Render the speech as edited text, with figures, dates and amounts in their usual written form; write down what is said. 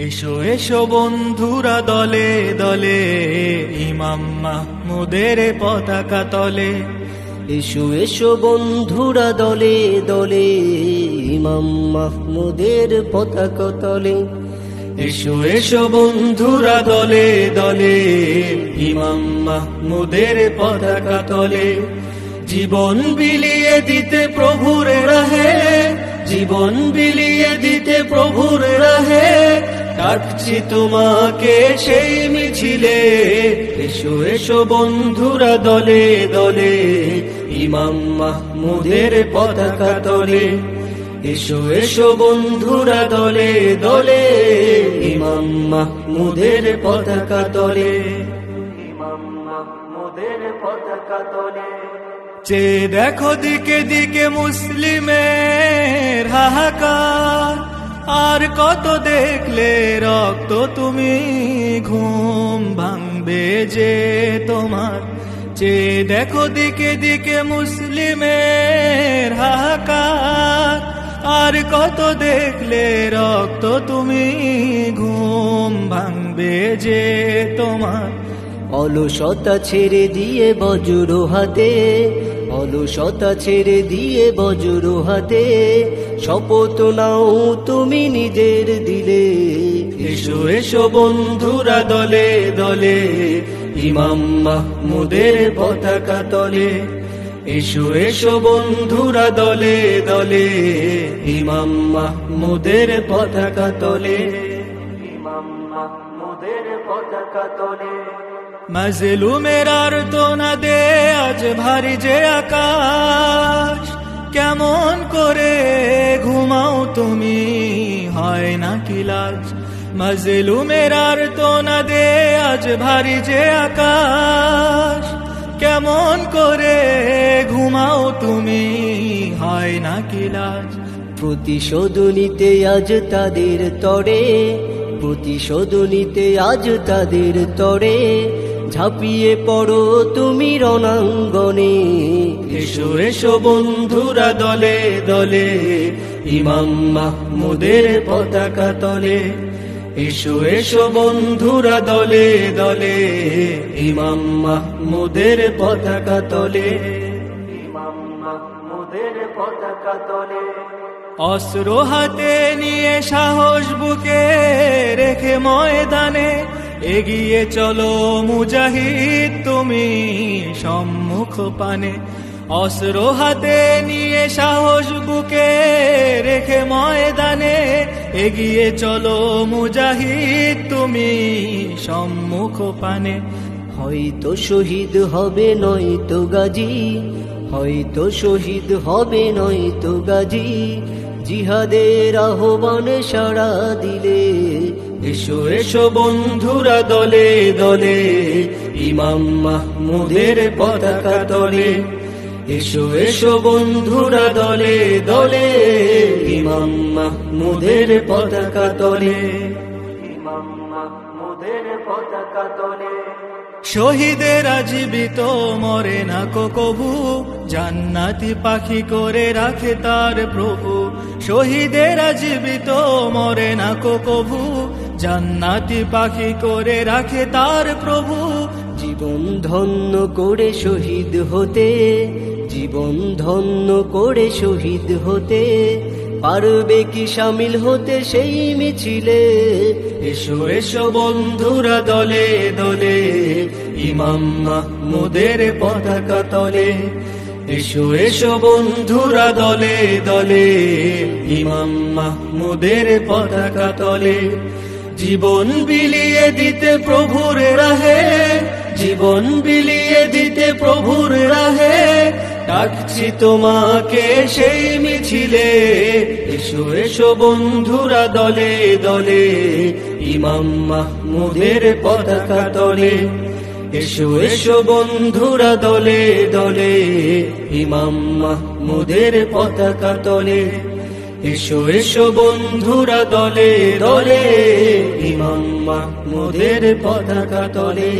এসো এসো বন্ধুরা দলে দলে, ইমাম মাহমুদের পতাকা তলে। এসো এসো বন্ধুরা দলে দলে, ইমাম মাহমুদের পতাকা তলে। এসো এসো বন্ধুরা দলে দলে, ইমাম মাহমুদের পতাকা তলে। জীবন বিলিয়ে দিতে প্রভুর রাহে, জীবন বিলিয়ে দিতে প্রভুর রাহে, ডাকছি তোমাকে সেই মিছিলে। এসো এসো বন্ধুরা দলে দলে, ইমাম মাহমুদের পতাকা তলে। এসো এসো বন্ধুরা দলে দলে, ইমাম মাহমুদের পতাকা তলে। ইমাম মাহমুদের পতাকা তলে। যে দেখো দিকে দিকে মুসলিমের হাহাকার, আর কত দেখলে রক্ত তুমি, ঘুম ভাঙবে যে তোমার। যে দেখো দিকে দিকে মুসলিমের হাহাকার, আর কত দেখলে রক্ত তুমি, ঘুম ভাঙবে যে তোমার। অলসতা ছেড়ে দিয়ে বজ্র হাতে, অলসতা ছেড়ে দিয়ে বজ্র হাতে, শপথ নাও তুমি নিজের দিলে। এসো এসো বন্ধুরা দলে দলে, ইমাম মাহমুদের পতাকা তলে। এসো এসো বন্ধুরা দলে দলে, ইমাম মাহমুদের পতাকা তলে। ইমাম মাহমুদের পতাকা তলে। মাজলুমের আর্তনাদে আজ ভারী যে আকাশ, কেমন করে ঘুমাও তুমি, হয় না কি লাজ। মাজলুমের আর্তনাদে আজ ভারী যে আকাশ, কেমন করে ঘুমাও তুমি, হয় না কি লাজ। প্রতিশোধ নিতে আজ তাদের তরে, প্রতিশোধ নিতে আজ তাদের তরে, ঝাঁপিয়ে পড়ো তুমি রণাঙ্গনে। এসো এসো বন্ধুরা দলে দলে, ইমাম মাহমুদের পতাকা তলে। এসো এসো বন্ধুরা দলে দলে, ইমাম মাহমুদের পতাকা তলে। ইমাম মাহমুদের পতাকা তলে। অস্ত্র হাতে নিয়ে সাহস বুকে রেখে ময়দানে, এগিয়ে চলো মুজাহিদ তুমি সম্মুখ পানে। অস্ত্র হাতে নিয়ে সাহস বুকে রেখে ময়দানে, এগিয়ে চলো মুজাহিদ তুমি সম্মুখ পানে। হয়তো শহীদ হবে নয়তো গাজী, হয়তো শহীদ হবে নয়তো গাজী, জিহাদের আহ্বানে সাড়া দিলে। এসো এসো বন্ধুরা দলে দলে, ইমাম মাহমুদের পতাকা তলে। এসো এসো বন্ধুরা দলে দলে, ইমাম মাহমুদের পতাকা তলে। ইমাম মাহমুদের পতাকা তলে। শহীদেরা জীবিত মরে না কবু, জান্নাতি পাখি করে রাখে তার প্রভু। শহীদেরা জীবিত মরে না কবু, জান্নাতি পাখি করে রাখে তার প্রভু। জীবন ধন্য করে শহীদ হতে, জীবন ধন্য করে শহীদ হতে, পারবে কি শামিল হতে সেই মিছিলে। এসো এসো বন্ধুরা দলে দলে, ইমাম মাহমুদের পতাকা তলে। এসো এসো বন্ধুরা দলে দলে, ইমাম মাহমুদের পতাকা তলে। জীবন বিলিয়ে দিতে প্রভুর রাহে, জীবন বিলিয়ে দিতে প্রভুর রাহে, ডাকছি তোমাকে সেই মিছিলে। এসো এসো বন্ধুরা দলে দলে, ইমাম মাহমুদের পতাকা তলে। এসো এসো বন্ধুরা দলে দলে, ইমাম মাহমুদের পতাকা তলে। এসো এসো বন্ধুরা দলে দলে, ইমাম মাহমুদের পতাকা তলে।